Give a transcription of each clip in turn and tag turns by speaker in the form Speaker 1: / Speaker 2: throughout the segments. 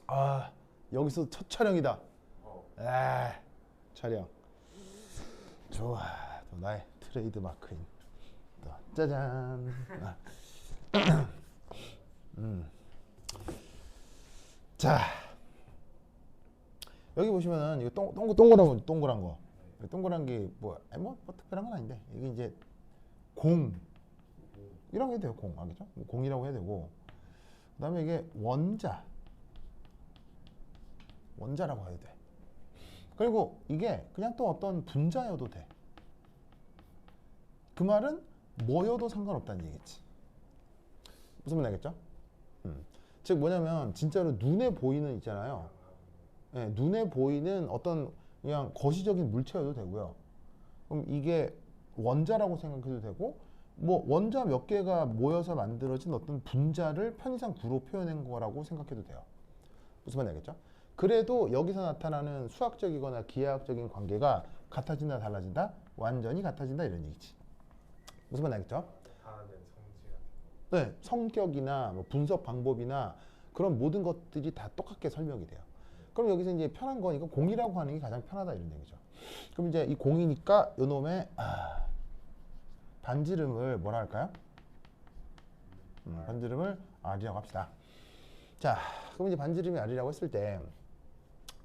Speaker 1: 아, 여기서 첫 촬영이다. 아, 촬영. 좋아. 또 나의 트레이드 마크인. 또 짜잔. 자, 여기 보시면은 이거 동그란 거. 동그란 게 뭐 특별한 건 아닌데 이게 이제 공 이런 게 돼요. 공 알겠죠? 공이라고 해야 되고. 그다음에 이게 원자라고 해도 돼. 그리고 이게 그냥 또 어떤 분자여도 돼. 그 말은 뭐여도 상관없다는 얘기겠지. 무슨 말 알겠죠? 즉 뭐냐면 진짜로 눈에 보이는 있잖아요. 네, 눈에 보이는 어떤 그냥 거시적인 물체여도 되고요. 그럼 이게 원자라고 생각해도 되고 뭐 원자 몇 개가 모여서 만들어진 어떤 분자를 편의상 구로 표현한 거라고 생각해도 돼요. 무슨 말인지 알겠죠? 그래도 여기서 나타나는 수학적이거나 기하학적인 관계가 같아진다 달라진다? 완전히 같아진다 이런 얘기지. 무슨 말인지 알겠죠? 네, 성격이나 뭐 분석 방법이나 그런 모든 것들이 다 똑같게 설명이 돼요. 그럼 여기서 이제 편한 거니까 공이라고 하는 게 가장 편하다 이런 얘기죠. 그럼 이제 이 공이니까 요 놈의 반지름을 뭐라 할까요? 반지름을 R이라고 합시다. 자, 그럼 이제 반지름이 R이라고 했을 때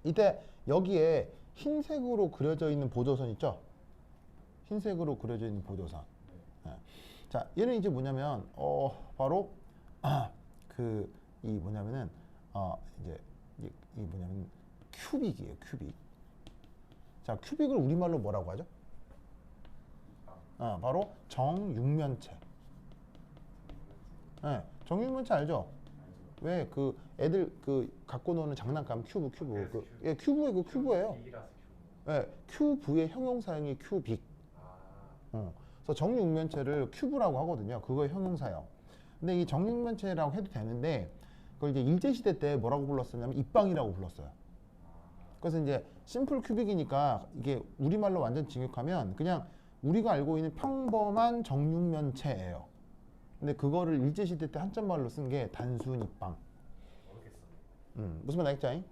Speaker 1: 이때 여기에 흰색으로 그려져 있는 보조선 있죠? 흰색으로 그려져 있는 보조선. 네. 자, 얘는 이제 뭐냐면 바로 이 뭐냐면은 이제 이 뭐냐면 큐빅이에요, 큐빅. 자, 큐빅을 우리말로 뭐라고 하죠? 바로 정육면체. 네, 정육면체 알죠? 왜 그 애들 그 갖고 노는 장난감 큐브 예, 큐브의 그 큐브예요. 예, 큐브의 형용사형이 큐빅. 그래서 정육면체를 큐브라고 하거든요. 그거의 형용사형. 근데 이 정육면체라고 해도 되는데 그걸 이제 일제시대 때 뭐라고 불렀었냐면 입방이라고 불렀어요. 그래서 이제 심플 큐빅이니까 이게 우리말로 완전 직역하면 그냥 우리가 알고 있는 평범한 정육면체예요. 근데 그거를 일제시대 때 한자말로 쓴 게 단순 입방. 무슨 말 알겠지?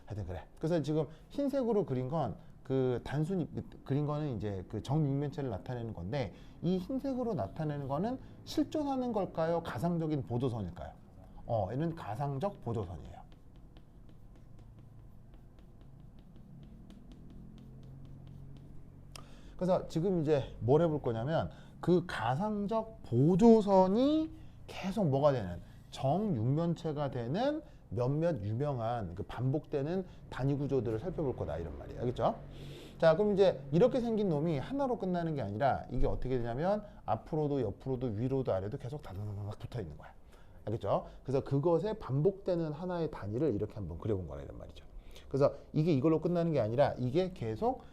Speaker 1: 하여튼 그래. 그래서 지금 흰색으로 그린 건 그 단순히 그린 거는 이제 그 정육면체를 나타내는 건데 이 흰색으로 나타내는 거는 실존하는 걸까요? 가상적인 보조선일까요? 얘는 가상적 보조선이에요. 그래서 지금 이제 뭘 해볼 거냐면 그 가상적 보조선이 계속 뭐가 되는 정육면체가 되는 몇몇 유명한 그 반복되는 단위 구조들을 살펴볼 거다 이런 말이에요. 알겠죠? 자, 그럼 이제 이렇게 생긴 놈이 하나로 끝나는 게 아니라 이게 어떻게 되냐면 앞으로도 옆으로도 위로도 아래도 계속 다다다닥 붙어 있는 거야. 알겠죠? 그래서 그것에 반복되는 하나의 단위를 이렇게 한번 그려본 거라 이런 말이죠. 그래서 이게 이걸로 끝나는 게 아니라 이게 계속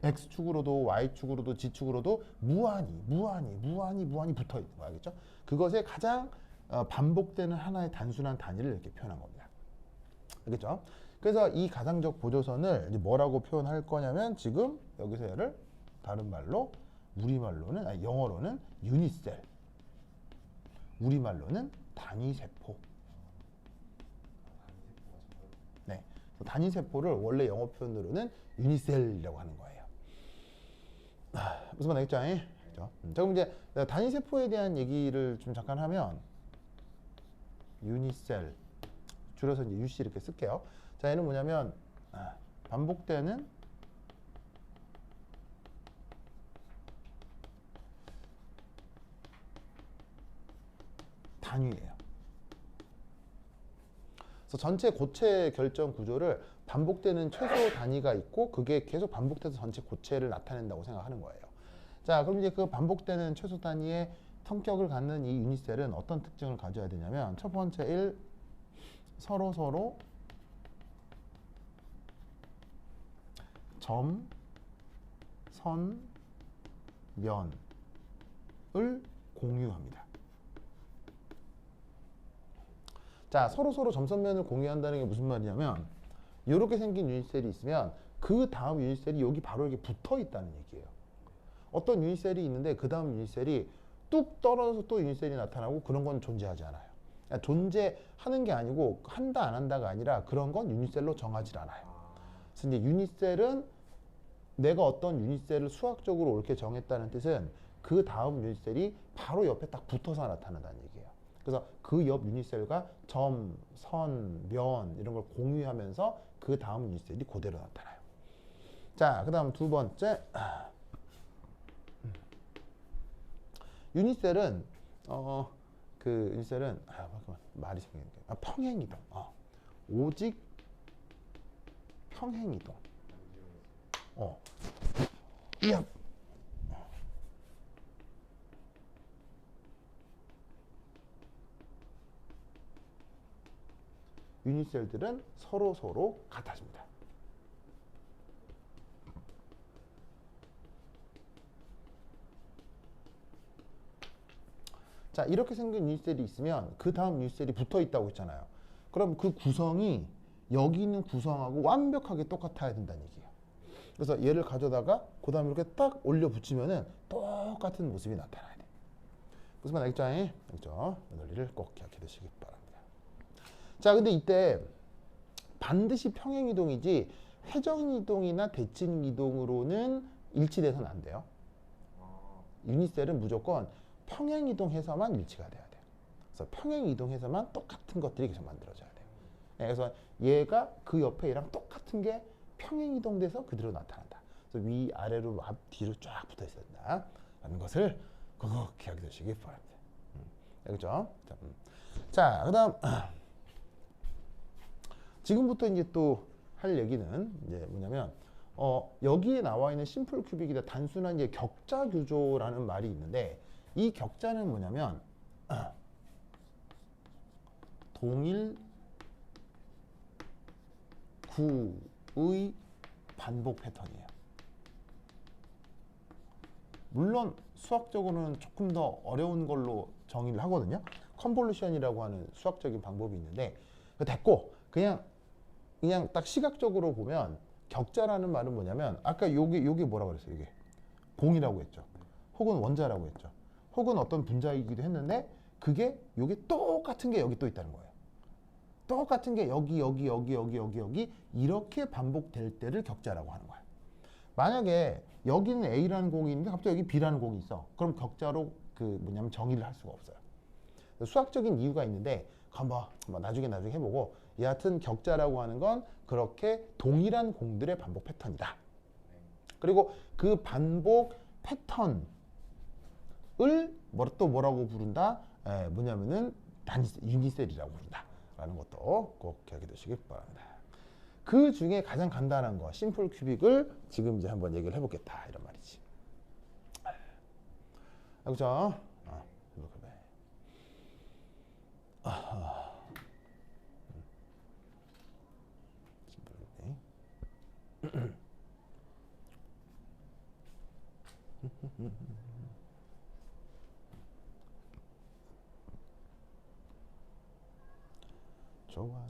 Speaker 1: X축으로도 Y축으로도 G축으로도 무한히 붙어 있는 거 알겠죠? 그것에 가장 반복되는 하나의 단순한 단위를 이렇게 표현한 겁니다. 알겠죠? 그래서 이 가상적 보조선을 이제 뭐라고 표현할 거냐면 지금 여기서 얘를 다른 말로 우리말로는 아니 영어로는 유니셀, 우리말로는 단위세포. 네, 단위세포를 원래 영어 표현으로는 유니셀이라고 하는 거예요. 무슨 말 알겠죠? 자, 그럼 이제 단위세포에 대한 얘기를 좀 잠깐 하면 유니셀 줄여서 이제 UC 이렇게 쓸게요. 자, 얘는 뭐냐면 반복되는 단위예요. 그래서 전체 고체 결정 구조를 반복되는 최소 단위가 있고 그게 계속 반복돼서 전체 고체를 나타낸다고 생각하는 거예요. 자, 그럼 이제 그 반복되는 최소 단위의 성격을 갖는 이 유니셀은 어떤 특징을 가져야 되냐면 첫 번째 1. 서로 점, 선, 면을 공유합니다. 자, 서로 점선면을 공유한다는 게 무슨 말이냐면 이렇게 생긴 유니셀이 있으면 그 다음 유니셀이 여기 바로 이렇게 붙어 있다는 얘기예요. 어떤 유니셀이 있는데 그 다음 유니셀이 뚝 떨어져서 또 유니셀이 나타나고 그런 건 존재하지 않아요. 존재하는 게 아니고 한다 안 한다가 아니라 그런 건 유니셀로 정하지 않아요. 그래서 이제 유니셀은 내가 어떤 유니셀을 수학적으로 옳게 정했다는 뜻은 그 다음 유니셀이 바로 옆에 딱 붙어서 나타난다는 얘기예요. 그래서 그 옆 유니셀과 점, 선, 면 이런 걸 공유하면서 그 다음 유니셀이 그대로 나타나요. 자, 그 다음 두 번째. 유니셀은 유니셀은 잠깐만 말이 생겼는데 평행이동. 오직 평행이동. 이야. 유니셀들은 서로 같아집니다. 자, 이렇게 생긴 유니셀이 있으면 그 다음 유니셀이 붙어 있다고 했잖아요. 그럼 그 구성이 여기 있는 구성하고 완벽하게 똑같아야 된다는 얘기예요. 그래서 얘를 가져다가 그 다음에 이렇게 딱 올려 붙이면은 똑같은 모습이 나타나야 돼. 무슨 말 알겠죠? 알겠죠? 이 논리를 꼭 기억해 두시기 바랍니다. 자, 근데 이때 반드시 평행이동이지 회전이동이나 대칭이동으로는 일치돼서는 안 돼요. 유니셀은 무조건 평행이동해서만 일치가 돼야 돼요. 그래서 평행이동해서만 똑같은 것들이 계속 만들어져야 돼요. 그래서 얘가 그 옆에 얘랑 똑같은 게 평행이동돼서 그대로 나타난다. 그래서 위, 아래로, 앞, 뒤로 쫙 붙어 있어야 된다. 라는 것을 꼭 기억해 두시기 바랍니다. 알겠죠? 자, 그 다음. 지금부터 이제 또 할 얘기는 이제 뭐냐면, 여기에 나와 있는 심플 큐빅이다 단순한 이제 격자 규조라는 말이 있는데, 이 격자는 뭐냐면, 동일 구의 반복 패턴이에요. 물론 수학적으로는 조금 더 어려운 걸로 정의를 하거든요. 컨볼루션이라고 하는 수학적인 방법이 있는데, 됐고 그냥 딱 시각적으로 보면 격자라는 말은 뭐냐면 아까 요게 뭐라고 그랬어요? 이게 공이라고 했죠. 혹은 원자라고 했죠. 혹은 어떤 분자이기도 했는데 그게 요게 똑같은 게 여기 또 있다는 거예요. 똑같은 게 여기 이렇게 반복될 때를 격자라고 하는 거예요. 만약에 여기는 A라는 공이 있는데 갑자기 여기 B라는 공이 있어. 그럼 격자로 뭐냐면 정의를 할 수가 없어요. 수학적인 이유가 있는데 한번 나중에 해보고 여하튼 격자라고 하는 건 그렇게 동일한 공들의 반복 패턴이다. 그리고 그 반복 패턴을 또 뭐라고 부른다? 뭐냐면은 유니셀이라고 부른다. 라는 것도 꼭 기억해 두시기 바랍니다. 그 중에 가장 간단한 거 심플 큐빅을 지금 이제 한번 얘기를 해보겠다 이런 말이지. 그렇죠?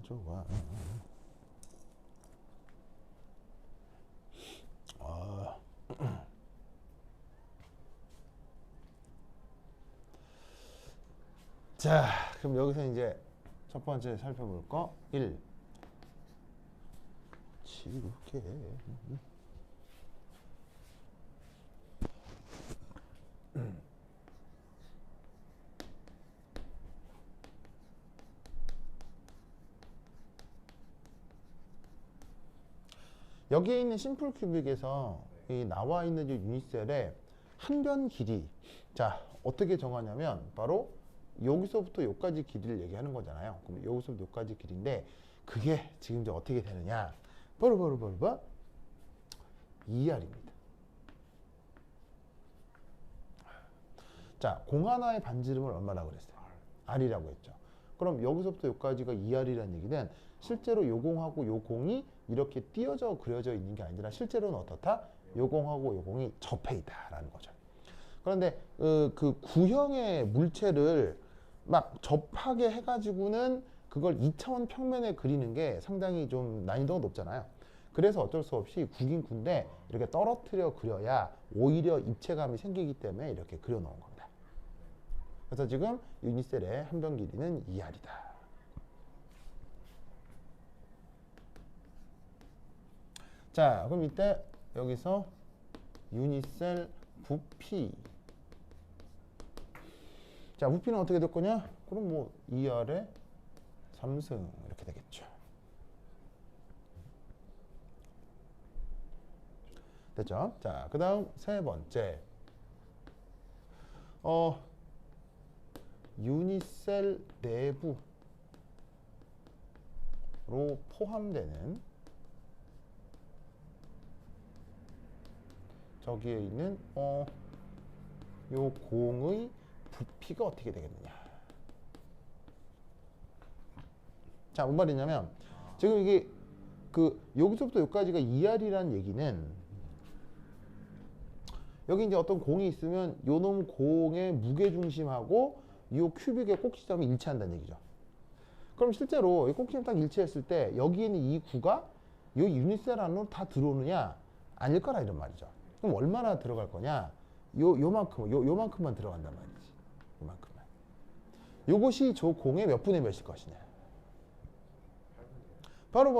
Speaker 1: 좋아. 자, 그럼 여기서 이제 첫 번째 살펴볼 거 1. 치우게. 여기에 있는 심플 큐빅에서 이 나와 있는 유니셀의 한 변 길이, 자 어떻게 정하냐면 바로 여기서부터 여기까지 길이를 얘기하는 거잖아요. 그럼 여기서부터 여기까지 길인데 그게 지금 이제 어떻게 되느냐? 바로 2R입니다. 자, 공 하나의 반지름을 얼마라고 그랬어요? R이라고 했죠. 그럼 여기서부터 여기까지가 2R이라는 얘기는 실제로 요 공하고 요 공이 이렇게 띄어져 그려져 있는 게 아니라 실제로는 어떻다? 요 공하고 요 공이 접해 있다라는 거죠. 그런데 그 구형의 물체를 막 접하게 해가지고는 그걸 2차원 평면에 그리는 게 상당히 좀 난이도가 높잖아요. 그래서 어쩔 수 없이 국인군데 이렇게 떨어뜨려 그려야 오히려 입체감이 생기기 때문에 이렇게 그려놓은 겁니다. 그래서 지금 유니셀의 한변 길이는 2R이다. 자, 그럼 이때 여기서 유니셀 부피. 자, 부피는 어떻게 될 거냐? 그럼 뭐 2R의 3승 이렇게 되겠죠. 됐죠? 자, 그 다음 세 번째. 유니셀 내부로 포함되는 저기에 있는 요 공의 부피가 어떻게 되겠느냐. 자, 뭔 말이냐면 지금 이게 여기서부터 여기까지가 2R이라는 얘기는 여기 이제 어떤 공이 있으면 요놈 공의 무게 중심하고 요 큐빅의 꼭지점이 일치한다는 얘기죠. 그럼 실제로 이 꼭지점 딱 일치했을 때 여기 있는 이 구가 요 유니셀 안으로 다 들어오느냐? 아닐 거라 이런 말이죠. 그럼 얼마나 들어갈 거냐? 요만큼만 들어간단 말이지. 요만큼만. 요것이 저 공의 몇 분의 몇일 것이냐? 바로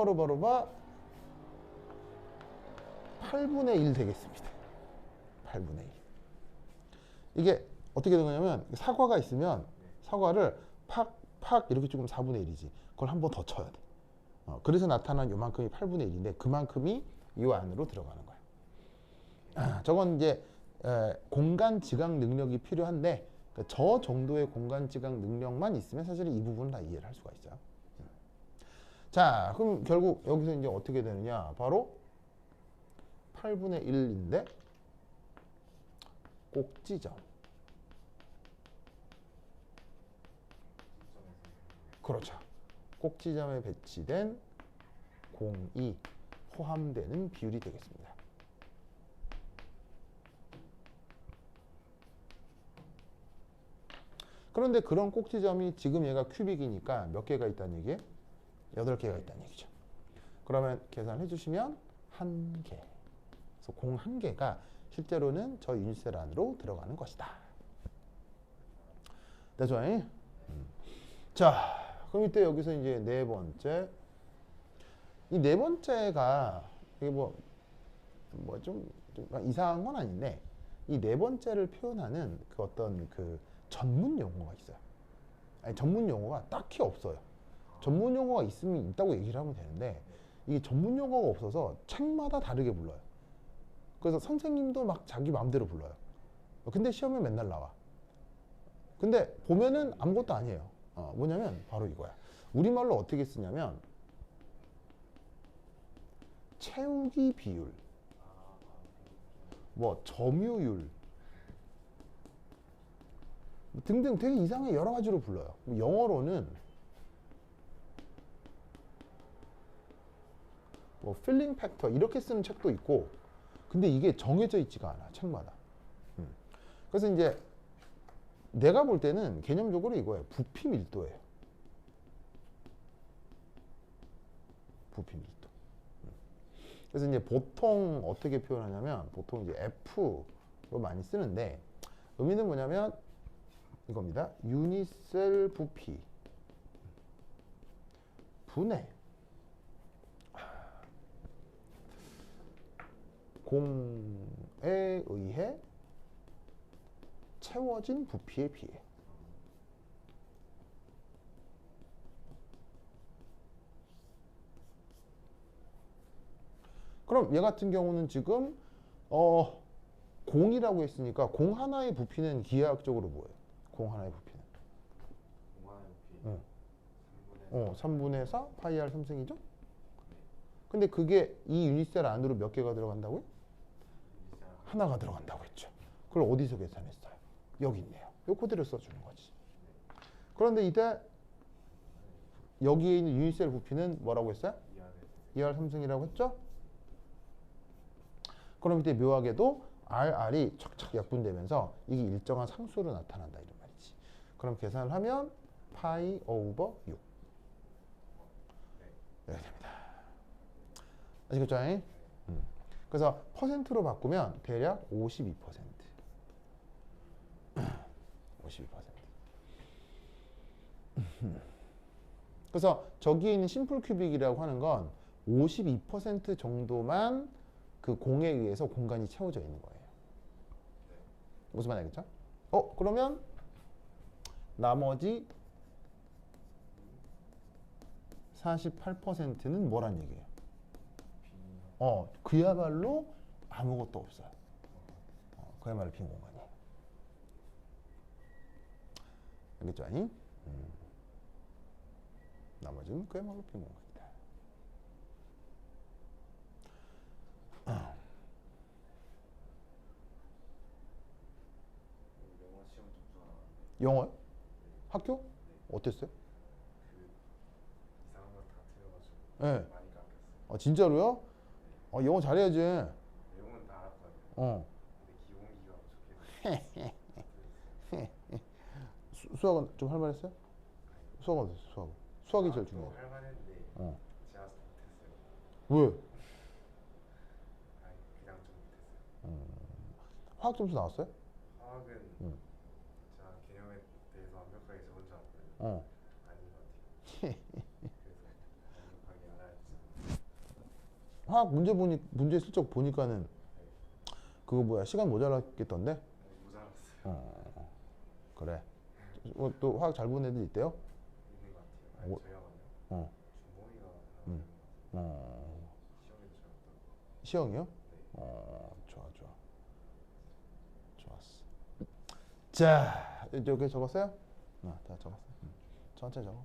Speaker 1: 8분의 1 되겠습니다. 8분의 1. 이게 어떻게 된 거냐면 사과가 있으면 사과를 팍 이렇게 찍으면 4분의 1이지. 그걸 한 번 더 쳐야 돼. 그래서 나타난 요만큼이 8분의 1인데 그만큼이 이 안으로 들어가는 거야. 저건 이제 공간 지각 능력이 필요한데 저 정도의 공간 지각 능력만 있으면 사실 이 부분은 다 이해를 할 수가 있어요. 자, 그럼 결국 여기서 이제 어떻게 되느냐? 바로 8분의 1인데 꼭지점. 그렇죠. 꼭지점에 배치된 공이 포함되는 비율이 되겠습니다. 그런데 그런 꼭지점이 지금 얘가 큐빅이니까 몇 개가 있다는 얘기예요? 8개가 있다는 얘기죠. 그러면 계산해 주시면 1개. 그래서 공 1개가 실제로는 저 유니셀 안으로 들어가는 것이다. 됐죠? 자, 그럼 이때 여기서 이제 네 번째. 이 네 번째가 이게 좀 이상한 건 아닌데 이 네 번째를 표현하는 그 어떤 그 전문 용어가 있어요. 아니, 전문 용어가 딱히 없어요. 전문 용어가 있으면 있다고 얘기를 하면 되는데 이게 전문 용어가 없어서 책마다 다르게 불러요. 그래서 선생님도 막 자기 마음대로 불러요. 근데 시험에 맨날 나와. 근데 보면은 아무것도 아니에요. 뭐냐면 바로 이거야. 우리말로 어떻게 쓰냐면 채우기 비율, 뭐 점유율 등등 되게 이상하게 여러 가지로 불러요. 영어로는 뭐 필링 팩터 이렇게 쓰는 책도 있고 근데 이게 정해져 있지가 않아 책마다. 그래서 이제 내가 볼 때는 개념적으로 이거예요. 부피 밀도예요. 부피 밀도. 그래서 이제 보통 어떻게 표현하냐면 보통 이제 F로 많이 쓰는데 의미는 뭐냐면 이겁니다. 유니셀 부피 분의 공에 의해 채워진 부피에 비해. 그럼 얘 같은 경우는 지금 공이라고 했으니까 공 하나의 부피는 기하학적으로 뭐예요? 공 하나의 부피는?
Speaker 2: 공 하나의 부피
Speaker 1: 3분의 4 파이 r 3승이죠? 근데 그게 이 유니셀 안으로 몇 개가 들어간다고요? 하나가 들어간다고 했죠. 그걸 어디서 계산했어요? 여기 있네요. 요 코드를 써주는 거지. 그런데 이때 여기에 있는 유니셀 부피는 뭐라고 했어요? 2R 3승이라고 했죠? 그럼 이때 묘하게도 RR이 척척 약분되면서 이게 일정한 상수로 나타난다 이런 말이지. 그럼 계산을 하면 파이 오버 6 이렇게 됩니다. 아시겠죠? 그래서 퍼센트로 바꾸면 대략 52%. 52%. 그래서 저기에 있는 심플 큐빅이라고 하는 건 52% 정도만 그 공에 의해서 공간이 채워져 있는 거예요. 무슨 말 알겠죠? 그러면 나머지 48%는 뭐란 얘기예요? 그야말로 아무것도 없어요. 그야말로 빈 공간이에요. 알겠죠? 아니? 나머지는 그야말로 빈 공간이다.
Speaker 2: 영어 시험 점수가 나왔는데
Speaker 1: 영어요? 학교? 어땠어요?
Speaker 2: 그 이상한 거 다 틀려가지고
Speaker 1: 네.
Speaker 2: 많이 깎였어요.
Speaker 1: 진짜로요? 영어 잘해야지.
Speaker 2: 내용은 다 알았거든요.
Speaker 1: 어.
Speaker 2: 근데 기본기가 부족해서
Speaker 1: 수학은 좀 할만했어요? 수학은 어땠어요? 수학이 제일 중요해요.
Speaker 2: 할만했는데
Speaker 1: 어.
Speaker 2: 제가 못했어요.
Speaker 1: 왜?
Speaker 2: 그냥 좀 못했어요.
Speaker 1: 화학 점수 나왔어요?
Speaker 2: 화학은
Speaker 1: 응.
Speaker 2: 제가 개념에 대해서 완벽하게 적은 줄 알았거든요.
Speaker 1: 어.
Speaker 2: 아닌 것 같아요. 그래서 완벽하게 알아야지.
Speaker 1: 화학 문제 슬쩍 보니까는 그거 뭐야, 시간 모자랐겠던데?
Speaker 2: 모자랐어요.
Speaker 1: 그래. 또 화학 잘 보는 애들 있대요?
Speaker 2: 있는 것 같아요. 저희가 맞나요?
Speaker 1: 어.
Speaker 2: 준범이가
Speaker 1: 음.
Speaker 2: 나왔어요.
Speaker 1: 어.
Speaker 2: 시험에도 잘했다고.
Speaker 1: 시영이요?
Speaker 2: 네.
Speaker 1: 좋아. 좋았어. 자, 여기 적었어요? 다 적었어. 천천히 적어.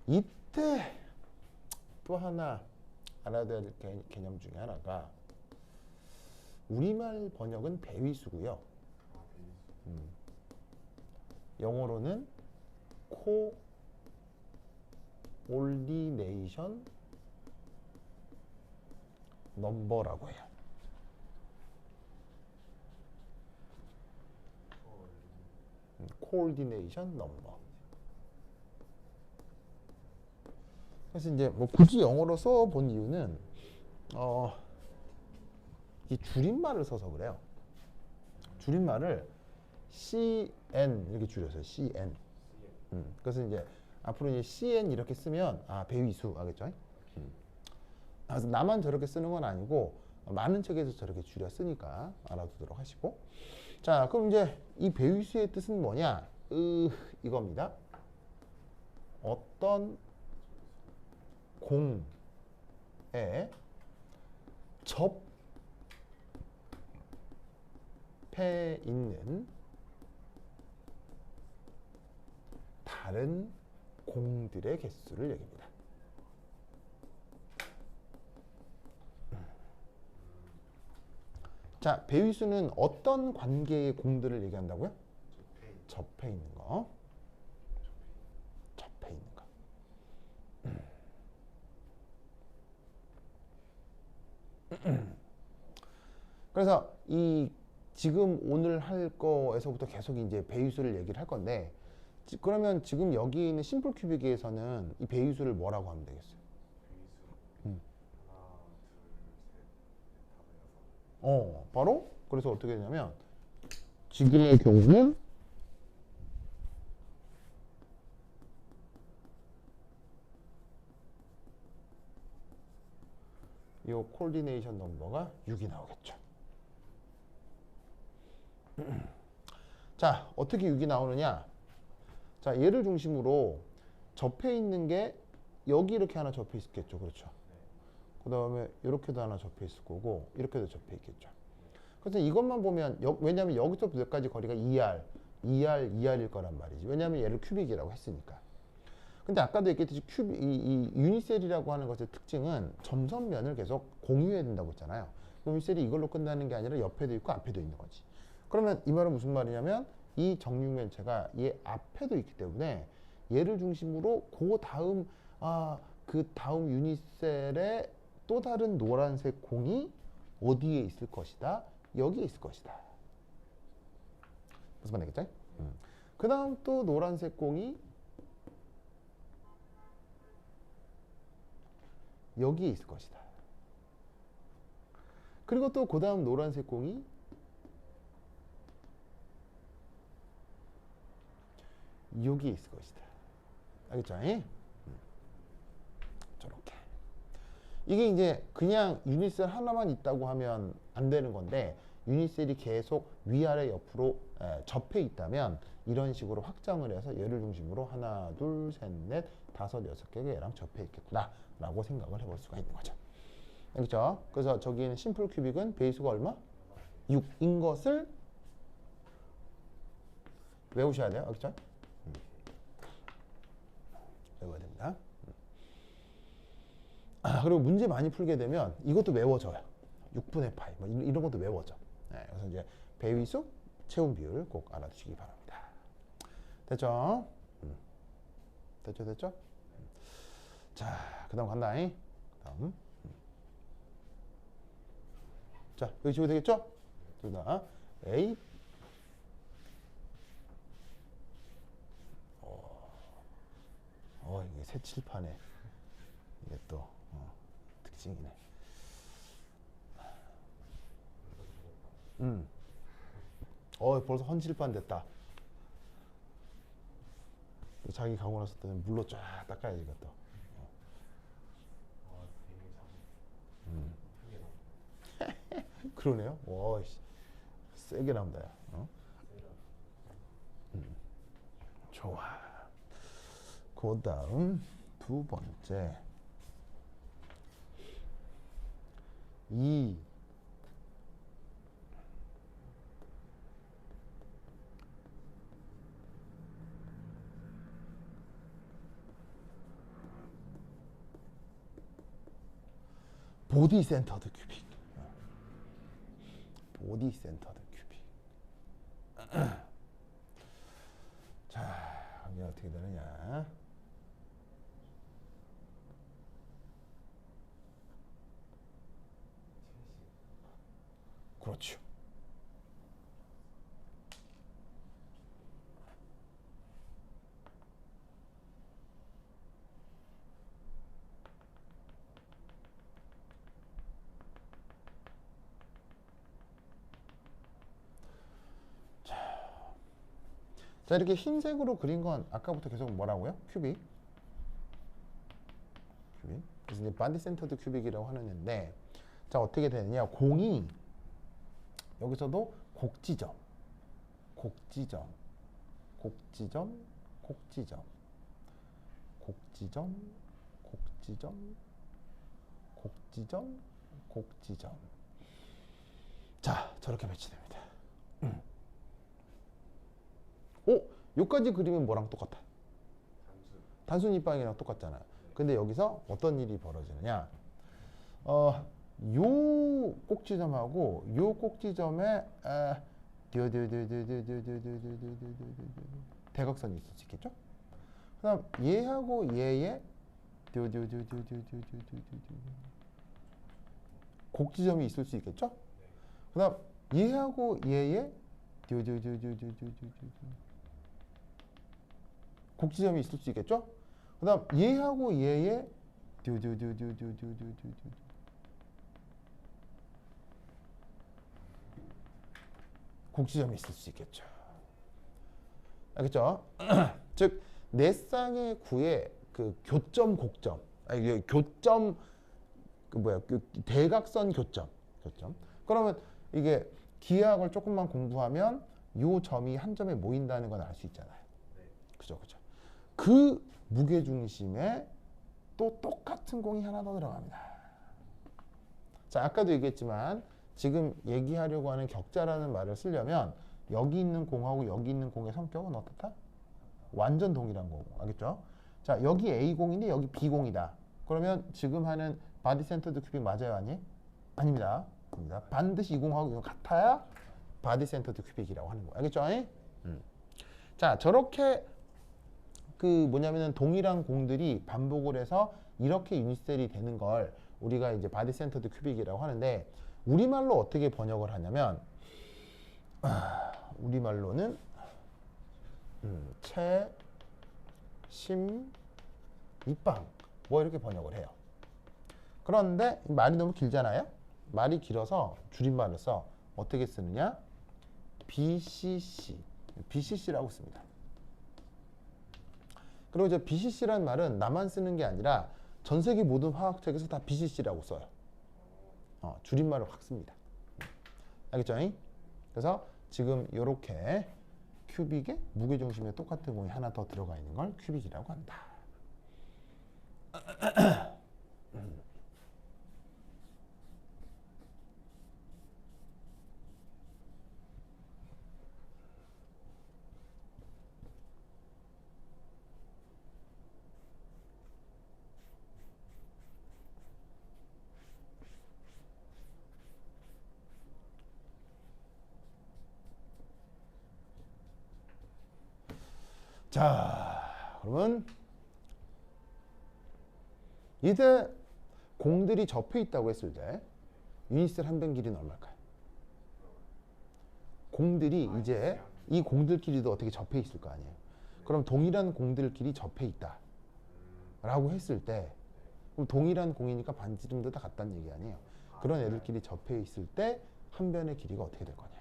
Speaker 1: 이때 또 하나 알아야 될 개념 중에 하나가 우리말 번역은 배위수고요. 영어로는 코올디네이션 넘버라고 해요. 코올디네이션 넘버. 그래서 이제 뭐 굳이 영어로 써본 이유는 이 줄임말을 써서 그래요. 줄임말을 CN 이렇게 줄여서요. CN. 그래서 이제 앞으로 이제 CN 이렇게 쓰면 배위수 알겠죠? 그래서 나만 저렇게 쓰는 건 아니고 많은 책에서 저렇게 줄여 쓰니까 알아두도록 하시고. 자, 그럼 이제 이 배위수의 뜻은 뭐냐? 이겁니다. 어떤 공에 접해 있는 다른 공들의 개수를 얘기합니다. 자, 배위수는 어떤 관계의 공들을 얘기한다고요? 접해 있는 거. 접해 있는 거. 그래서 이 지금 오늘 할 거에서부터 계속 이제 배위수를 얘기를 할 건데, 그러면 지금 여기 있는 심플 큐빅에서는 이 배위수를 뭐라고 하면 되겠어요?
Speaker 2: 배위수 하나, 둘, 셋, 넷, 다섯, 여섯.
Speaker 1: 바로 그래서 어떻게 되냐면 지금의 경우는 이 코디네이션 넘버가 6이 나오겠죠. 자, 어떻게 6이 나오느냐? 자, 얘를 중심으로 접해 있는 게 여기 이렇게 하나 접해 있겠죠. 그렇죠. 그 다음에 이렇게도 하나 접해 있을 거고 이렇게도 접해 있겠죠. 그래서 이것만 보면 왜냐하면 여기서부터 여기까지 거리가 2R일 거란 말이지. 왜냐하면 얘를 큐빅이라고 했으니까. 근데 아까도 얘기했듯이 이 유니셀이라고 하는 것의 특징은 점선면을 계속 공유해야 된다고 했잖아요. 유니셀이 이걸로 끝나는 게 아니라 옆에도 있고 앞에도 있는 거지. 그러면 이 말은 무슨 말이냐면 이 정육면체가 얘 앞에도 있기 때문에 얘를 중심으로 그 다음 유니셀의 또 다른 노란색 공이 어디에 있을 것이다? 여기에 있을 것이다. 써면 되겠죠? 그 다음 또 노란색 공이 여기에 있을 것이다. 그리고 또 그 다음 노란색 공이 여기에 있을 것이다. 알겠죠? 저렇게. 이게 이제 그냥 유닛셀 하나만 있다고 하면 안 되는 건데 유닛셀이 계속 위아래 옆으로 접해 있다면 이런 식으로 확장을 해서 얘를 중심으로 하나, 둘, 셋, 넷, 다섯, 여섯 개가 얘랑 접해 있겠다라고 생각을 해볼 수가 있는 거죠. 알겠죠? 그래서 저기는 심플 큐빅은 베이스가 얼마? 6인 것을 외우셔야 돼요. 알겠죠? 외워야 됩니다. 그리고 문제 많이 풀게 되면 이것도 외워져요. 6분의 파이 뭐 이런 것도 외워져. 네, 그래서 이제 배위수, 체온 비율 꼭 알아두시기 바랍니다. 됐죠? 됐죠? 자, 그 다음 간다. 다음. 자, 여기 지워도 되겠죠? 둘 다. A. 이게 새 칠판에 이게 또 특징이네. 벌써 헌칠판 됐다. 자기 가고 났을 때는 물로 쫙 닦아야지 이것도. 그러네요. 와, 세게 나온다. 야. 좋아. 그 다음 두 번째 이 보디 센터드 큐빅. 보디 센터드 큐빅. 자, 이게 어떻게 되느냐? 그렇죠. 자, 이렇게 흰색으로 그린 건 아까부터 계속 뭐라고요? 큐빅. 그래서 이제 바디 센터드 큐빅이라고 하는 애인데, 자, 어떻게 되느냐? 공이 여기서도 곡지점, 곡지점, 곡지점, 곡지점, 곡지점, 곡지점, 곡지점, 곡지점. 자, 저렇게 배치됩니다. 여기까지 그리면 뭐랑 똑같아? 단순 입방이랑 똑같잖아요. 근데 여기서 어떤 일이 벌어지느냐? 요 꼭지점하고 요 꼭지점에 대각선이 있을 수 있겠죠? 그다음 얘하고 얘의 곡지점이 있을 수 있겠죠? 그다음 얘하고 얘의 곡지점이 있을 수 있겠죠? 그다음 얘하고 얘의 곡지점이 있을 수 있겠죠. 알겠죠? 즉 네 쌍의 구의 그 교점 곡점, 아니 교점 그 대각선 교점. 그러면 이게 기하학을 조금만 공부하면 요 점이 한 점에 모인다는 건 알 수 있잖아요. 그죠? 그 무게 중심에 또 똑같은 공이 하나 더 들어갑니다. 자, 아까도 얘기했지만 지금 얘기하려고 하는 격자라는 말을 쓰려면 여기 있는 공하고 여기 있는 공의 성격은 어떻다? 완전 동일한 거고. 알겠죠? 자, 여기 A공인데 여기 B공이다. 그러면 지금 하는 바디 센터드 큐빅 맞아요? 아닙니다. 반드시 이 공하고 이건 같아야 바디 센터드 큐빅이라고 하는 거예요. 알겠죠? 자, 저렇게 그 뭐냐면은 동일한 공들이 반복을 해서 이렇게 유닛셀이 되는 걸 우리가 이제 바디 센터드 큐빅이라고 하는데, 우리말로 어떻게 번역을 하냐면 우리말로는 채, 심, 밑방 뭐 이렇게 번역을 해요. 그런데 말이 너무 길잖아요. 말이 길어서 줄임말을 써. 어떻게 쓰느냐? BCC, BCC라고 씁니다. 그리고 이제 BCC라는 말은 나만 쓰는 게 아니라 전 세계 모든 화학책에서 다 BCC라고 써요. 줄임말을 확 씁니다. 알겠죠? 그래서 지금 이렇게 큐빅에 무게중심에 똑같은 공이 하나 더 들어가 있는 걸 큐빅이라고 한다. 자, 그러면 이때 공들이 접해 있다고 했을 때 유니셀 한 변 길이는 얼마일까요? 공들이 이제 이 공들끼리도 어떻게 접해 있을 거 아니에요. 그럼 동일한 공들끼리 접해 있다 라고 했을 때 그럼 동일한 공이니까 반지름도 다 같다는 얘기 아니에요. 그런 애들끼리 접해 있을 때 한 변의 길이가 어떻게 될 거냐.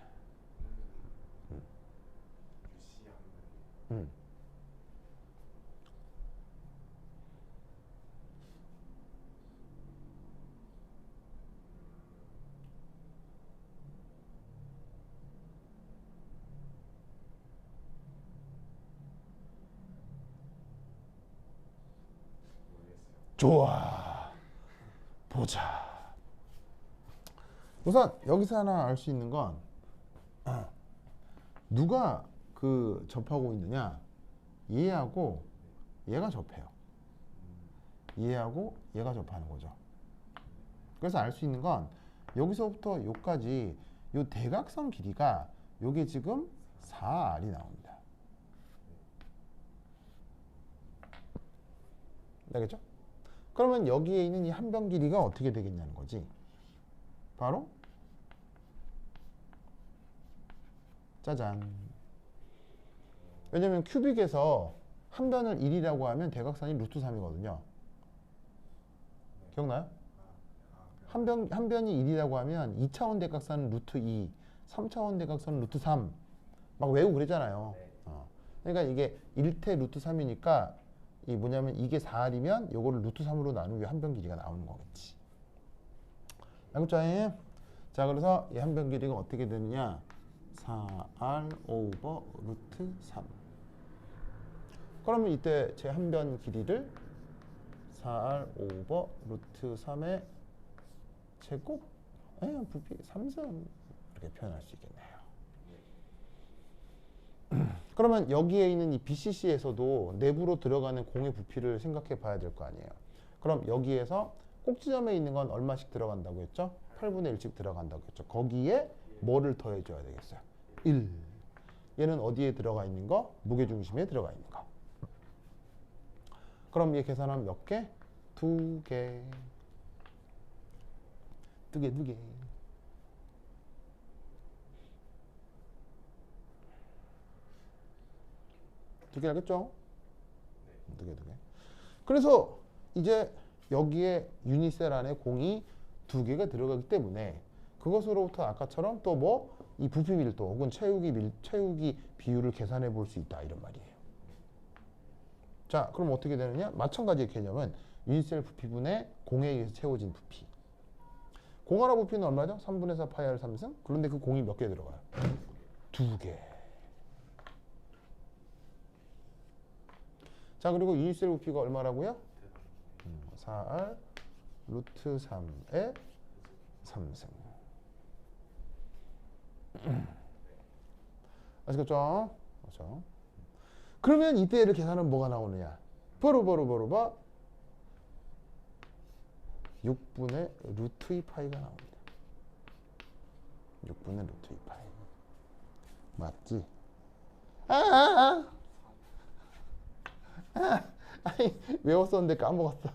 Speaker 1: 좋아. 보자. 우선 여기서 하나 알 수 있는 건 누가 그 접하고 있느냐. 얘하고 얘가 접해요. 얘하고 얘가 접하는 거죠. 그래서 알 수 있는 건 여기서부터 여기까지 요 대각선 길이가 요게 지금 4R이 나옵니다. 알겠죠? 그러면 여기에 있는 이 한 변 길이가 어떻게 되겠냐는 거지. 바로 짜잔. 왜냐면 큐빅에서 한 변을 1이라고 하면 대각선이 루트 3이거든요. 기억나요? 한 변이 1이라고 하면 2차원 대각선은 루트 2, 3차원 대각선은 루트 3. 막 외우고 그랬잖아요. 그러니까 이게 1태 루트 3이니까 이 뭐냐면 이게 4R이면 요거를 루트 3으로 나누면 한 변 길이가 나오는 거겠지. 알겠죠? 자, 그래서 이 한 변 길이가 어떻게 되느냐? 4R 오버 루트 3. 그러면 이때 제 한 변 길이를 4R 오버 루트 3의 제곱 부피 3승 이렇게 표현할 수 있겠네요. 그러면 여기에 있는 이 BCC에서도 내부로 들어가는 공의 부피를 생각해 봐야 될 거 아니에요. 그럼 여기에서 꼭지점에 있는 건 얼마씩 들어간다고 했죠? 8분의 1씩 들어간다고 했죠. 거기에 뭐를 더해줘야 되겠어요? 1. 얘는 어디에 들어가 있는 거? 무게중심에 들어가 있는 거. 그럼 얘 계산하면 몇 개? 2개. 2개, 2개. 두 개 하겠죠? 두 개, 두 개. 그래서 이제 여기에 유니셀 안에 공이 2개가 들어가기 때문에 그것으로부터 아까처럼 또 뭐 이 부피 밀도 혹은 채우기 비율을 계산해 볼 수 있다 이런 말이에요. 자, 그럼 어떻게 되느냐? 마찬가지의 개념은 유니셀 부피분의 공에 의해서 채워진 부피. 공하나 부피는 얼마죠? 3분의 4 파이 R 3승? 그런데 그 공이 몇 개 들어가요? 2개. 자, 그리고 유니셀 부피가 얼마라고요? 4R 루트 3의 3승. 아시겠죠? 그렇죠? 그러면 이때를 계산하면 뭐가 나오느냐? 바로 6분의 루트 2 파이가 나옵니다. 6분의 루트 2 파이. 맞지? 아니, 외웠었는데 까먹었어.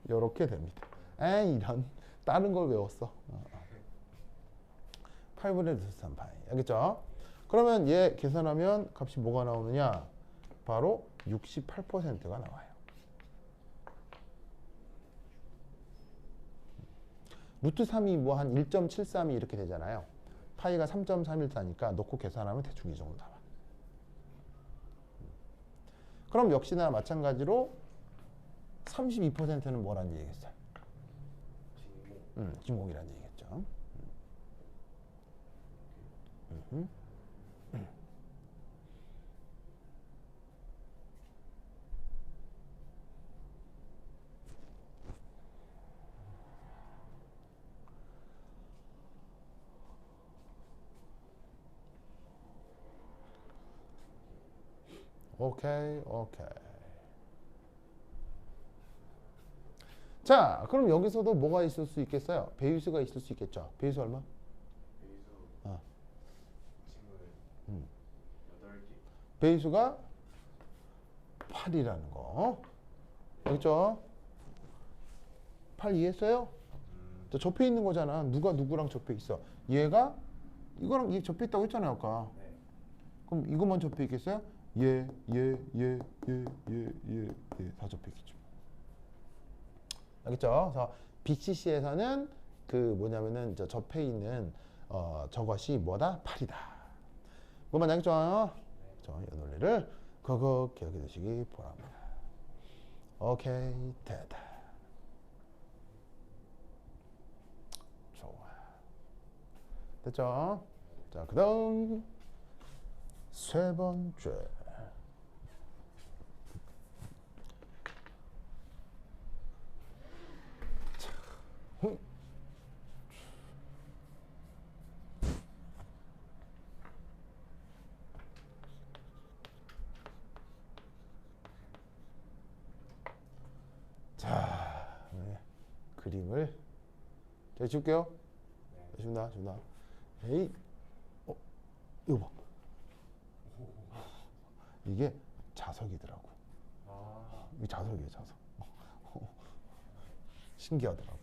Speaker 1: 요렇게 됩니다. 이런 다른 걸 외웠어. 8분의 루트 3파이. 알겠죠? 그러면 얘 계산하면 값이 뭐가 나오느냐? 바로 68%가 나와요. 루트 3이 뭐 한 1.732 이렇게 되잖아요. 파이가 3.314니까 놓고 계산하면 대충 이 정도 나와. 그럼 역시나 마찬가지로 32%는 뭐라는 얘기겠어요? 진공이라는 얘기겠죠. 오케이. 자, 그럼 여기서도 뭐가 있을 수 있겠어요? 배유수가 있을 수 있겠죠. 배유수 얼마?
Speaker 2: 베이수
Speaker 1: 어.
Speaker 2: 지금 8개.
Speaker 1: 배유수가 8이라는 거. 알겠죠? 8 이해했어요? 자, 접해 있는 거잖아. 누가 누구랑 접해 있어? 얘가 이거랑 얘 접해 있다고 했잖아요, 아까.
Speaker 2: 네.
Speaker 1: 그럼 이것만 접해 있겠어요? 얘 다 접해 있겠죠. 알겠죠? 그래서 BCC에서는 그 뭐냐면은 저 접해 있는 저것이 뭐다? 8이다. 그것만 알겠죠? 저 이 논리를 그거 기억해 두시기 바랍니다. 오케이, 됐다. 좋아. 됐죠? 자, 그 다음 세 번째. 자, 네. 그림을 제가 지울게요.
Speaker 2: 네.
Speaker 1: 지운다. 에이, 이거 봐. 이게 자석이더라고.
Speaker 2: 아,
Speaker 1: 이게 자석이에요, 자석. 신기하더라고.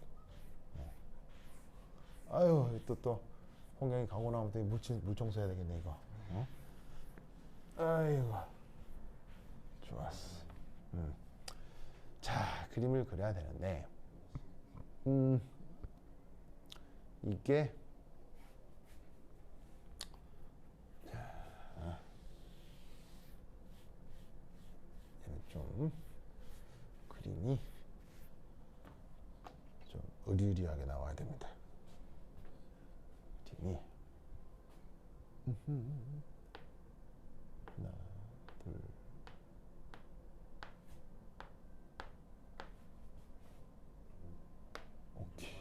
Speaker 1: 아유, 또 홍경이 가고 나면 또 물 청소해야 되겠네, 이거. 아이고, 좋았어. 자, 그림을 그려야 되는데, 이게 얘는 좀 그림이 좀 으리으리하게 나와야 됩니다. 그림이 하나, 둘, 오케이.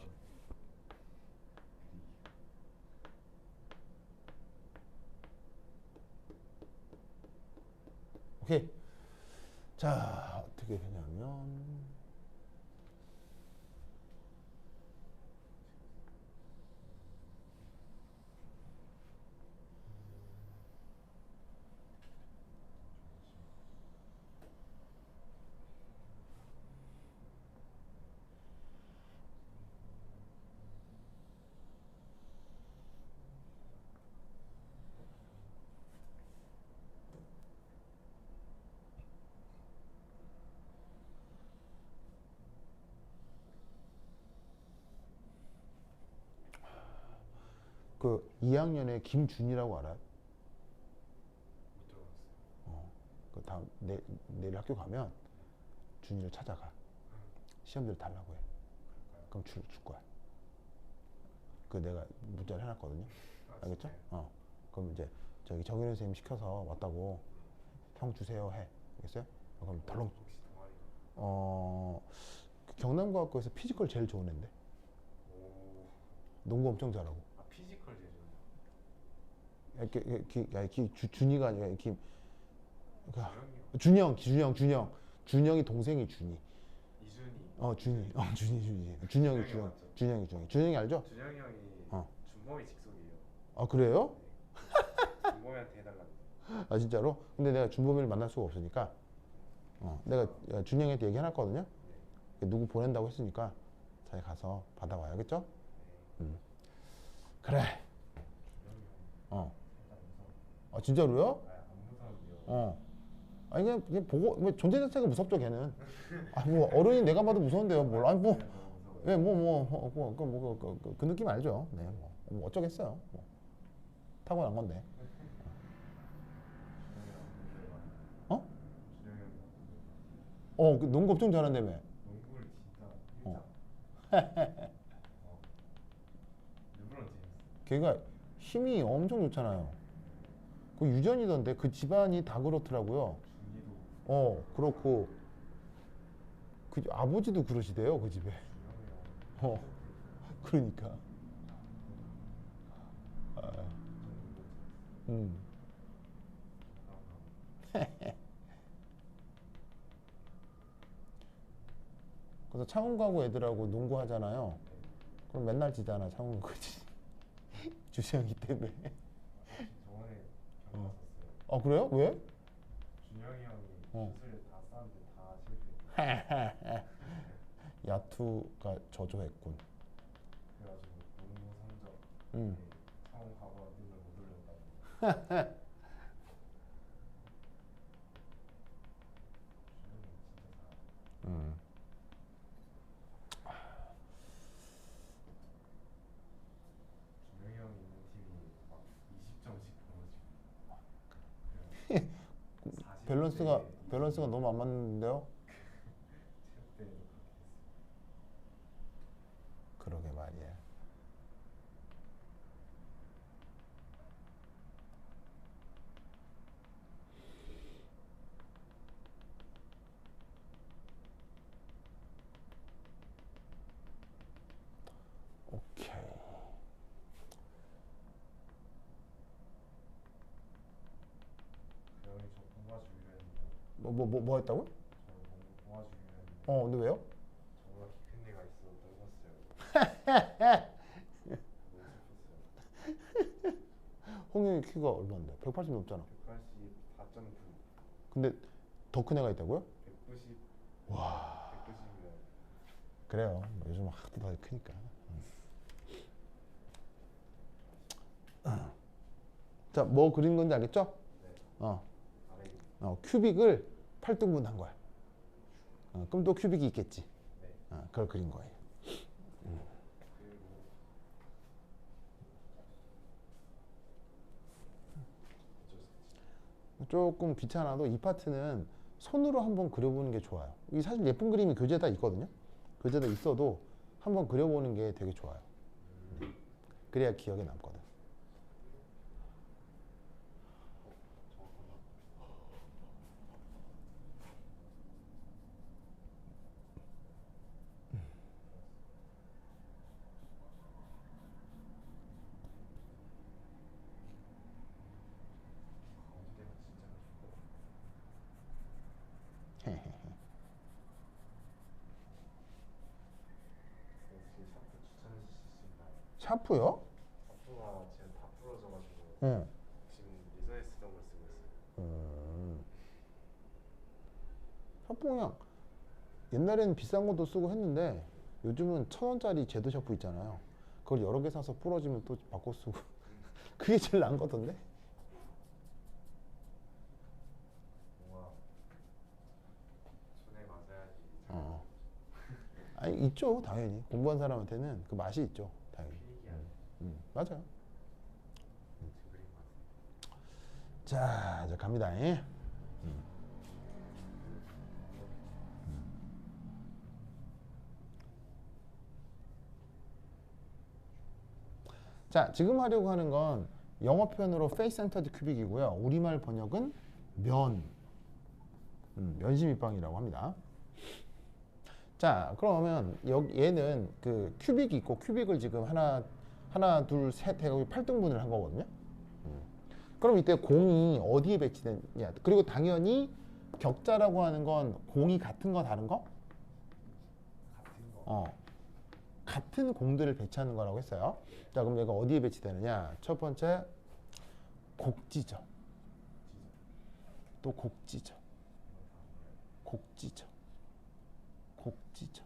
Speaker 1: 오케이. 자, 어떻게 되냐면 그 2학년에 김준이라고 알아요?
Speaker 2: 못 들어봤어요.
Speaker 1: 그 다음 내일 학교 가면 준이를 찾아가. 시험지를 달라고 해. 그럼 줄 거야. 그 내가 문자를 해놨거든요. 알겠죠? 그럼 이제 저기 정윤 선생님 시켜서 왔다고 형 주세요 해. 알겠어요? 그럼 덜렁.
Speaker 2: 혹시 동아리가?
Speaker 1: 그 경남과학고에서 피지컬 제일 좋은 애인데
Speaker 2: 오.
Speaker 1: 농구 엄청 잘하고.
Speaker 2: 아, 피지컬 제조.
Speaker 1: 준이가 아니라 김
Speaker 2: 주영이요.
Speaker 1: 준영이 동생이 준이.
Speaker 2: 이준이.
Speaker 1: 준영이 알죠?
Speaker 2: 준영이 형이
Speaker 1: 어.
Speaker 2: 준범이 직속이에요.
Speaker 1: 아, 그래요?
Speaker 2: 네. 준범이한테 해달라고.
Speaker 1: 아, 진짜로? 근데 내가 준범이를 만날 수가 없으니까 내가 준영이한테 얘기해놨거든요. 누구 보낸다고 했으니까 자기 가서 받아와야겠죠? 그래. 어.
Speaker 2: 살짝 무서워.
Speaker 1: 아 진짜로요?
Speaker 2: 안 무서운데요.
Speaker 1: 어. 아니 그냥 보고 왜 존재 자체가 무섭죠 걔는. 아 뭐 어른이 내가 봐도 무서운데요 뭘? 아니 뭐
Speaker 2: 그냥 너무 무서워요.
Speaker 1: 예 그 느낌 알죠? 네 뭐 어쩌겠어요. 뭐. 타고난 건데. 어?
Speaker 2: 준영이 형이
Speaker 1: 그 농구 엄청 잘한다며.
Speaker 2: 농구를 진짜
Speaker 1: 어.
Speaker 2: 일장. 르브론 제임스.
Speaker 1: 걔가 힘이 엄청 좋잖아요. 그 유전이던데 그 집안이 다 그렇더라고요.
Speaker 2: 준이도
Speaker 1: 그렇고 그 아버지도 그러시대요 그 집에.
Speaker 2: 준영이 형.
Speaker 1: 어 그러니까. 아, 음. 그래서 창원 가고 애들하고 농구 하잖아요. 그럼 맨날 지잖아 창원 거지. 주시영이 때문에.
Speaker 2: 저번에
Speaker 1: 어.
Speaker 2: 경기 왔었어요.
Speaker 1: 그래요? 왜?
Speaker 2: 준영이 형이
Speaker 1: 어.
Speaker 2: 슛을 다 쐈는데 다 실패.
Speaker 1: 야투가 저조했군.
Speaker 2: 그래가지고 농구 성적
Speaker 1: 음.
Speaker 2: 창원 가고 눈을 못 올렸다고. 준영이 형 진짜 잘해.
Speaker 1: 음.
Speaker 2: 준영이 형이 있는 팀이 막 20점씩 벌어지고.
Speaker 1: 밸런스가 너무 안 맞는데요?
Speaker 2: 체육 대회도 그렇게 했어요.
Speaker 1: 그러게 말이야. 오케이.
Speaker 2: 그 형이 저 뽑아주기로 했는데
Speaker 1: 뭐 했다고?
Speaker 2: 저 농구 뽑아주기로 했는데
Speaker 1: 근데 왜요?
Speaker 2: 저보다 키 큰 애가 있어 넓었어요. 너무 슬펐어요.
Speaker 1: 홍영이 키가 얼마인데? 180 넘잖아.
Speaker 2: 184.9,
Speaker 1: 근데 더 큰 애가 있다고요?
Speaker 2: 190,
Speaker 1: 와.
Speaker 2: 190이면
Speaker 1: 그래요. 요즘 하도 다 크니까. 자, 뭐 그린 건지 알겠죠?
Speaker 2: 네,
Speaker 1: 어,
Speaker 2: 아래
Speaker 1: 큐빅을 8등분 한 거야. 그럼 또 큐빅이 있겠지.
Speaker 2: 네.
Speaker 1: 그걸 그린 거예요.
Speaker 2: 그리고 어쩔 수 없이
Speaker 1: 조금 귀찮아도 이 파트는 손으로 한번 그려보는 게 좋아요. 이 사실 예쁜 그림이 교재에다 있거든요. 교재에다 있어도 한번 그려보는 게 되게 좋아요. 그래야 기억에 남거든.
Speaker 2: 정확하다. 가운데가 진짜 혹시 샤프 추천해 주실 수 있나요?
Speaker 1: 샤프요?
Speaker 2: 샤프가 지금 다 부러져가지고
Speaker 1: 응.
Speaker 2: 지금 예전에 쓰던 걸 쓰고 있어요.
Speaker 1: 샤프 그냥 옛날에는 비싼 것도 쓰고 했는데 요즘은 1,000원짜리 제도 샤프 있잖아요. 그걸 여러 개 사서 부러지면 또 바꿔 쓰고 그게 제일 나은 것 같던데?
Speaker 2: 뭔가 손에 맞아야지 잘
Speaker 1: 어. 아니 있죠 당연히 공부한 사람한테는 그 맛이 있죠 당연히.
Speaker 2: 필기 안
Speaker 1: 맞아요.
Speaker 2: 지금 그린 것 같아요.
Speaker 1: 자 이제 갑니다. 자 지금 하려고 하는 건 영어 표현으로 face centered 큐빅이고요. 우리말 번역은 면심 입방이라고 합니다. 자 그러면 얘는 그 큐빅이 있고 큐빅을 지금 하나 둘 셋 해가지고 8등분을 한 거거든요. 그럼 이때 공이 어디에 배치되냐? 그리고 당연히 격자라고 하는 건 공이 같은 거 다른 거?
Speaker 2: 같은 거.
Speaker 1: 같은 공들을 배치하는 거라고 했어요. 자 그럼 얘가 어디에 배치되느냐? 첫 번째 곡지죠. 또 곡지죠. 곡지죠. 곡지죠.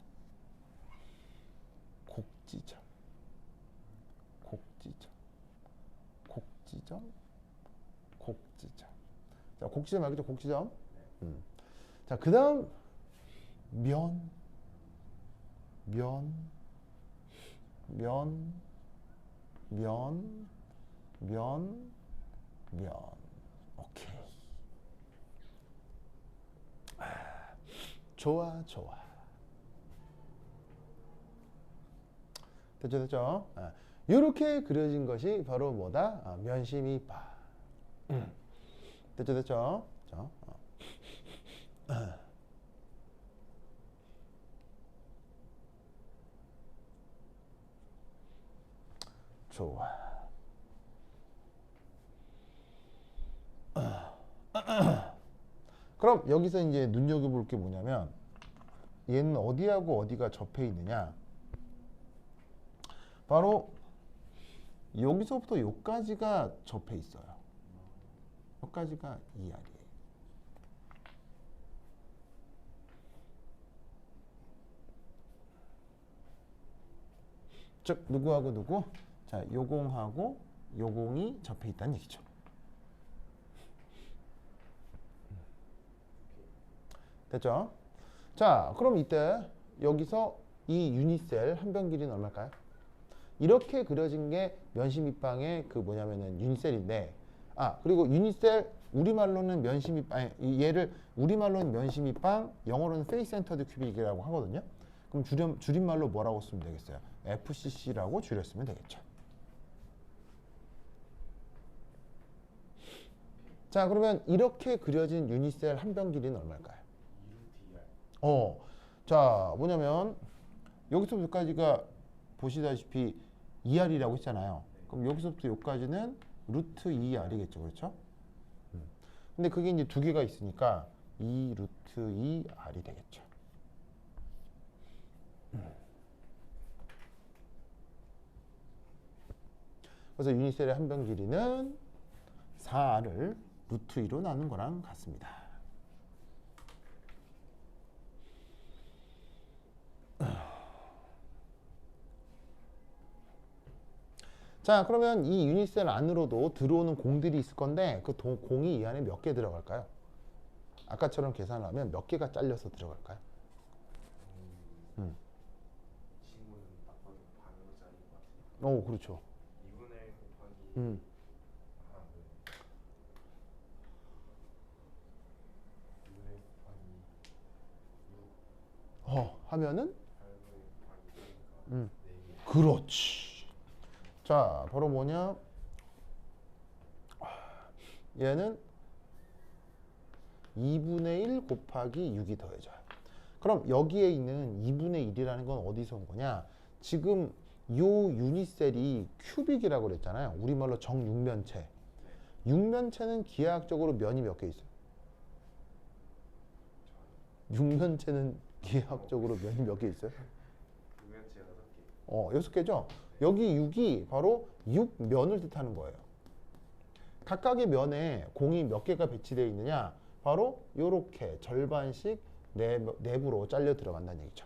Speaker 1: 곡지죠. 곡지죠. 곡지죠. 곡지점, 곡지점. 자, 곡지점 알겠죠? 곡지점. 자, 그 다음 면, 면, 면, 면, 면, 면. 오케이. 좋아, 좋아. 됐죠, 됐죠? 이렇게 그려진 것이 바로 뭐다? 면심이파. 됐죠, 됐죠? 자, 좋아. 그럼 여기서 이제 눈여겨볼 게 뭐냐면 얘는 어디하고 어디가 접해 있느냐? 바로 여기서부터 여기까지가 접해 있어요. 여기까지가 이 알이에요. 즉 누구하고 누구? 자, 요공하고 요공이 접해 있다는 얘기죠. 됐죠? 자, 그럼 이때 여기서 이 유니셀 한 변 길이는 얼마일까요? 이렇게 그려진 게 면심입방의 그 뭐냐면은 유니셀인데, 그리고 유니셀 우리말로는 면심입방, 얘를 우리말로는 면심입방, 영어로는 페이스 센터드 큐빅이라고 하거든요. 그럼 줄임말로 뭐라고 쓰면 되겠어요? FCC라고 줄였으면 되겠죠. 자, 그러면 이렇게 그려진 유니셀 한 변 길이는 얼마일까요? 자, 뭐냐면 여기서부터 여기까지가 보시다시피 2R이라고 했잖아요. 그럼 여기서부터 여기까지는 루트 2R이겠죠. 그렇죠? 근데 그게 이제 두 개가 있으니까 2 루트 2R이 되겠죠. 그래서 유니셀의 한 변 길이는 4R을 루트 2로 나눈 거랑 같습니다. 자, 그러면 이 유니셀 안으로도 들어오는 공들이 있을 건데 그 공이 이 안에 몇 개 들어갈까요? 아까처럼 계산을 하면 몇 개가 잘려서 들어갈까요?
Speaker 2: 친구는 딱 봐도 반으로 잘린 것 같아요.
Speaker 1: 그렇죠.
Speaker 2: 2분의 1 곱하기
Speaker 1: 음.
Speaker 2: 하나 네. 2분의 1 곱하기 6
Speaker 1: 하면은
Speaker 2: 8분의 1 곱하기 4니까 4개.
Speaker 1: 그렇지. 자, 바로 뭐냐? 얘는 2분의 1 곱하기 6이 더해져요. 그럼 여기에 있는 2분의 1이라는 건 어디서 온 거냐? 지금 요 유니셀이 큐빅이라고 그랬잖아요. 우리말로 정육면체. 육면체는 기하학적으로 면이 몇 개 있어요? 육면체는 기하학적으로 면이 몇 개 있어요?
Speaker 2: 6면체 6개.
Speaker 1: 6개죠? 여기 6이 바로 6면을 뜻하는 거예요. 각각의 면에 공이 몇 개가 배치되어 있느냐? 바로 이렇게 절반씩 내부로 잘려 들어간다는 얘기죠.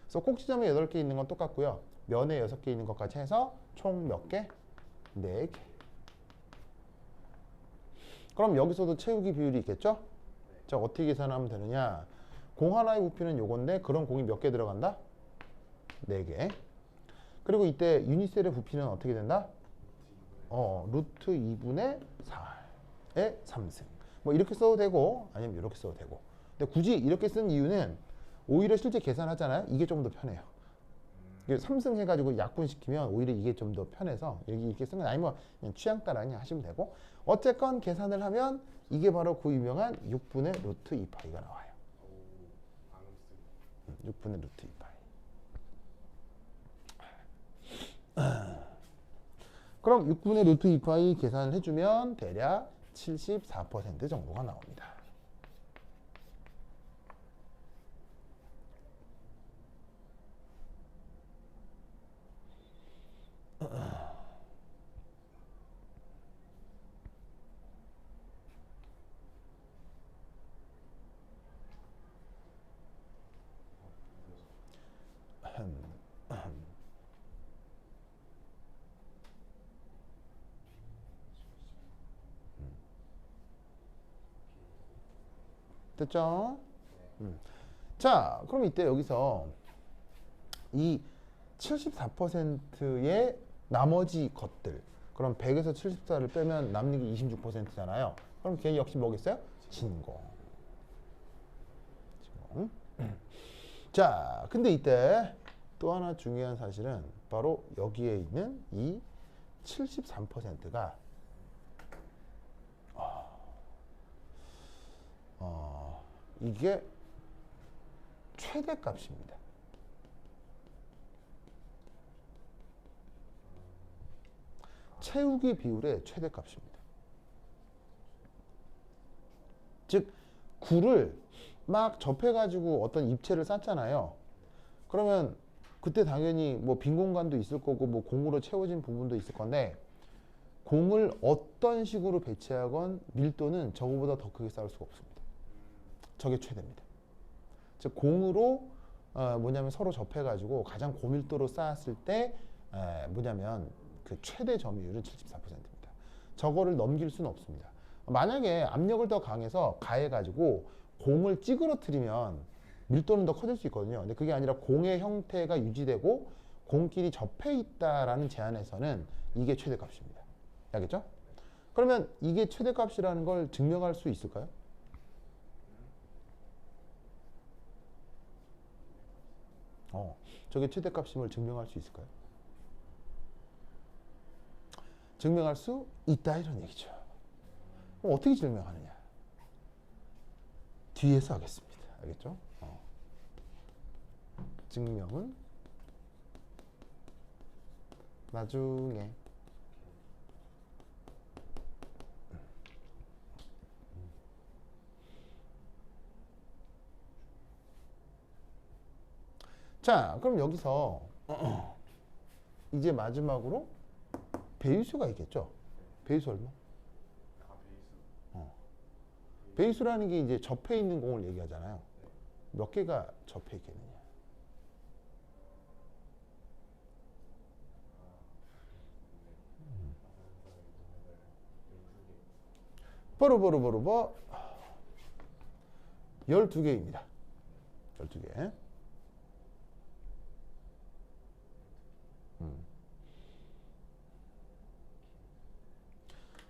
Speaker 1: 그래서 꼭지점에 8개 있는 건 똑같고요. 면에 6개 있는 것까지 해서 총 몇 개? 4개. 그럼 여기서도 채우기 비율이 있겠죠? 자, 어떻게 계산하면 되느냐? 공 하나의 부피는 요건데 그런 공이 몇 개 들어간다? 4개. 그리고 이때 유니셀의 부피는 어떻게 된다? 루트 2분의 4의 3승. 뭐 이렇게 써도 되고 아니면 이렇게 써도 되고. 근데 굳이 이렇게 쓴 이유는 오히려 실제 계산하잖아요. 이게 좀 더 편해요. 3승 해가지고 약분시키면 오히려 이게 좀 더 편해서 이렇게 쓴 건 아니면 그냥 취향 따라 그냥 하시면 되고. 어쨌건 계산을 하면 이게 바로 그 유명한 6분의 루트 2파이가 나와요. 6분의 루트 2파이. 그럼 6분의 루트 2파이 계산을 해주면 대략 74% 정도가 나옵니다. 됐죠? 자, 그럼 이때 여기서 이 74%의 나머지 것들, 그럼 100에서 74를 빼면 남는 게 26%잖아요. 그럼 걔 역시 뭐겠어요? 진공. 진공. 자, 근데 이때 또 하나 중요한 사실은 바로 여기에 있는 이 73%가 이게 최대값입니다. 채우기 비율의 최대값입니다. 즉 굴을 막 접해가지고 어떤 입체를 쌌잖아요. 그러면 그때 당연히 뭐 빈 공간도 있을 거고 뭐 공으로 채워진 부분도 있을 건데 공을 어떤 식으로 배치하건 밀도는 저거보다 더 크게 쌓을 수가 없습니다. 저게 최대입니다. 즉 공으로 뭐냐면 서로 접해가지고 가장 고밀도로 쌓았을 때 뭐냐면 그 최대 점유율은 74%입니다. 저거를 넘길 수는 없습니다. 만약에 압력을 더 강해서 가해가지고 공을 찌그러뜨리면 밀도는 더 커질 수 있거든요. 근데 그게 아니라 공의 형태가 유지되고 공끼리 접해 있다라는 제한에서는 이게 최대값입니다. 알겠죠? 그러면 이게 최대값이라는 걸 증명할 수 있을까요? 저게 최대값임을 증명할 수 있을까요? 증명할 수 있다 이런 얘기죠. 그럼 어떻게 증명하느냐? 뒤에서 하겠습니다. 알겠죠? 증명은 나중에. 자, 그럼 여기서 이제 마지막으로 배유수가 있겠죠? 배유수 얼마? 배유수라는 게 이제 접해 있는 공을 얘기하잖아요. 몇 개가 접해 있겠느냐? 버르버르버르버 12개입니다. 12개.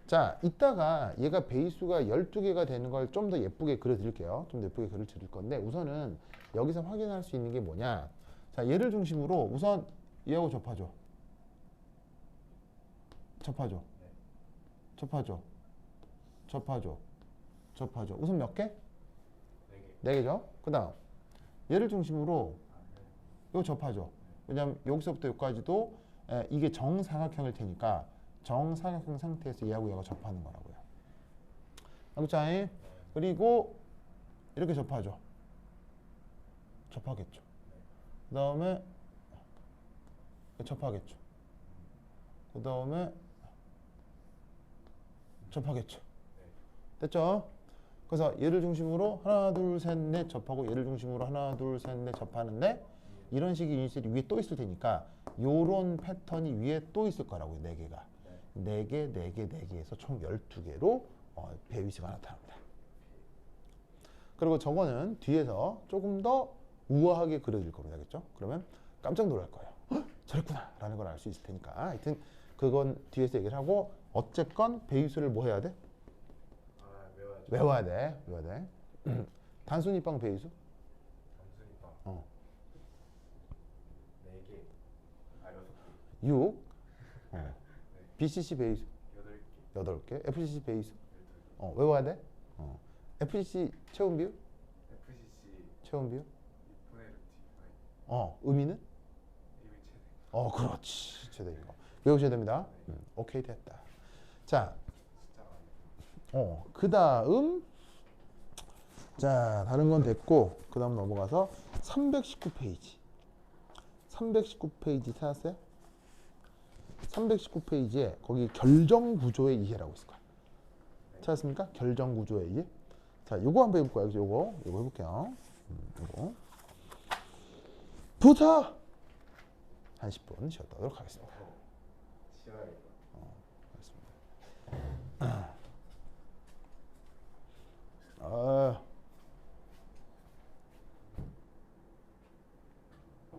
Speaker 1: 자, 이따가 얘가 배수가 12개가 되는 걸 좀 더 예쁘게 그려드릴게요. 좀 더 예쁘게 그려드릴 건데 우선은 여기서 확인할 수 있는 게 뭐냐. 자, 얘를 중심으로 우선 얘하고 접하죠. 접하죠. 접하죠. 접하죠. 접하죠. 우선 몇 개? 4개죠. 그 다음 얘를 중심으로 이거 접하죠. 왜냐면 여기서부터 여기까지도 이게 정사각형일 테니까 정사각형 상태에서 얘하고 얘가 접하는 거라고요. 알겠죠? 그리고 이렇게 접하죠. 접하겠죠. 그 다음에 접하겠죠. 그 다음에 접하겠죠. 됐죠? 그래서 얘를 중심으로 하나 둘 셋 넷 접하고 얘를 중심으로 하나 둘 셋 넷 접하는데 이런 식의 유닛이 위에 또 있을 테니까 요런 패턴이 위에 또 있을 거라고요. 4개가. 4개, 4개, 4개에서 총 12개로 배위수가 나타납니다. 그리고 저거는 뒤에서 조금 더 우아하게 그려질 겁니다. 알겠죠? 그러면 깜짝 놀랄 거예요. 헉, 저랬구나 라는 걸 알 수 있을 테니까 하여튼 그건 뒤에서 얘기를 하고 어쨌건 배위수를 뭐 해야 돼? 외워야 돼. 외워야 돼. 단순입방 배위수?
Speaker 2: 단순입방 4개
Speaker 1: 6 BCC 배위수
Speaker 2: 8개
Speaker 1: 8개 FCC 배위수 외워야 돼. FCC 체온 비율?
Speaker 2: FCC
Speaker 1: 체온 비율?
Speaker 2: 6분의 루트
Speaker 1: 의미는?
Speaker 2: 이미 최대
Speaker 1: 그렇지. 최대인 거. 외우셔야 됩니다. 오케이, 됐다. 자,
Speaker 2: 숫자가
Speaker 1: 그 다음, 자, 다른 건 됐고, 그 다음 넘어가서 319페이지. 319페이지 찾았어요? 319페이지에 거기 결정구조의 이해라고 있을 거야. 찾았습니까? 결정구조의 이해. 자, 요거 한번 해볼 거예요. 요거 해볼게요. 요거. 부터 한 10분 쉬었다 하도록 하겠습니다.
Speaker 2: 쉬어야겠다.